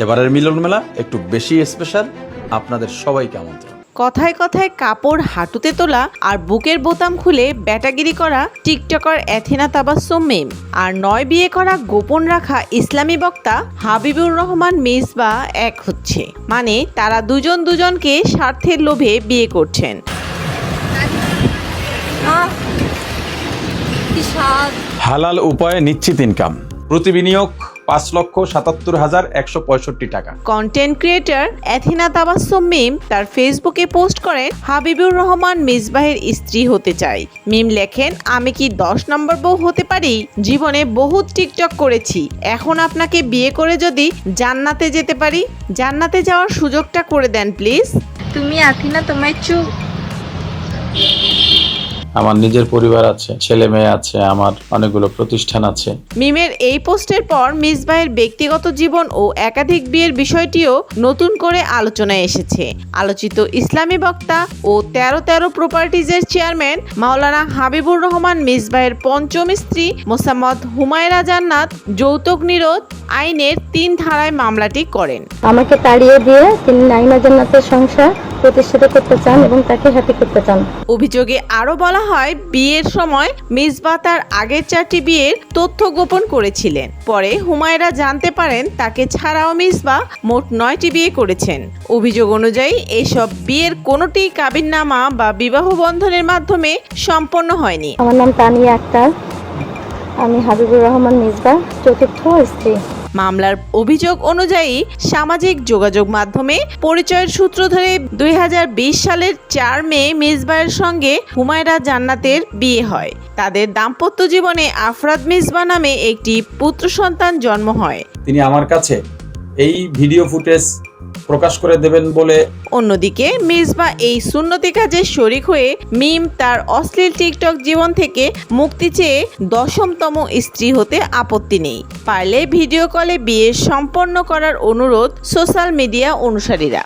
এবারের মিলন মেলা একটু বেশি স্পেশাল, আপনাদের সবাইকে আমন্ত্রণ। কথায় কথায় কাপড় হাঁটুতে তোলা আর বুকের বোতাম খুলে ব্যাটাগিরি করা টিকটকার অ্যাথেনা তাবাসসুম মিম আর নয় বিয়ে করা গোপন রাখা ইসলামী বক্তা হাবিবুর রহমান মিসবাহ এক হচ্ছে, মানে তারা দুজন দুজনকে স্বার্থের লোভে বিয়ে করছেন। হালাল উপায়ে নিশ্চিত ইনকাম, প্রতি বিনিয়োগ ৫,৭৭,১৬৫ টাকা। কন্টেন্ট ক্রিয়েটর অ্যাথেনা তাবাসসুম মিম তার ফেসবুকে পোস্ট করেন হাবিবুর রহমান মিসবাহের স্ত্রী হতে চাই। মিম লেখেন, আমি কি 10 নম্বর বউ হতে পারি? জীবনে বহুত টিকটক করেছি, এখন আপনাকে বিয়ে করে যদি জান্নাতে যেতে পারি, জান্নাতে যাওয়ার সুযোগটা করে দেন প্লিজ। তুমি আথিনা, তোমায় চুপ। আমার নিজের পরিবার আছে, ছেলে মেয়ে আছে, আমার অনেকগুলো প্রতিষ্ঠান আছে। মিমের এই পোস্টের পর মিসবাহের ব্যক্তিগত জীবন ও একাধিক বিয়ের বিষয়টিও নতুন করে আলোচনায় এসেছে। আলোচিত ইসলামী বক্তা ও 1313 প্রপার্টিজের চেয়ারম্যান মাওলানা হাবিবুর রহমান মিসবাহের পঞ্চম স্ত্রী মোসাম্মদ হুমায়রা জান্নাত যৌতুক নিরোধ আইনের 3 ধারায় মামলাটি করেন। আমাকে তাড়িয়ে দিয়ে তিনি নাইমা জান্নাতের সংসার প্রতিষ্ঠিত করতে চান এবং তাকে হ্যাপি করতে চান। অভিযোগে আরো বলা হয়, বিয়ের সময় মিসবাহ তার আগের 4টি বিয়ের তথ্য গোপন করেছিলেন। পরে হুমায়রা জানতে পারেন তাকে ছাড়াও মিসবাহ মোট 9টি বিয়ে করেছেন। অভিযোগ অনুযায়ী এসব বিয়ের কোনোটি কাবিননামা বা বিবাহ বন্ধনের মাধ্যমে সম্পন্ন হয়নি। আমার নাম তানিয়া আক্তার, আমি হাবিবুর রহমান মিসবাহ চতুর্থ স্ত্রী। মামলার অভিযোগ অনুযায়ী সামাজিক যোগাযোগ মাধ্যমে পরিচয়ের সূত্র ধরে 2020 সালের 4 মে মিসবাহের সঙ্গে হুমায়রা জান্নাতের বিয়ে হয়। তাদের দাম্পত্য জীবনে আফরাদ মিসবাহ নামে একটি পুত্র সন্তান জন্ম হয়। তিনি আমার কাছে এই ভিডিও ফুটেজ প্রকাশ করে দেবেন বলে। অন্যদিকে মিসবাহ এই সুন্নতি কাজে শরিক হয়ে মিম তার অশ্লীল টিকটক জীবন থেকে মুক্তি চেয়ে 10মতম স্ত্রী হতে আপত্তি নেই। পারলে ভিডিও কলে বিয়ে সম্পন্ন করার অনুরোধ সোশ্যাল মিডিয়া অনুসারীরা।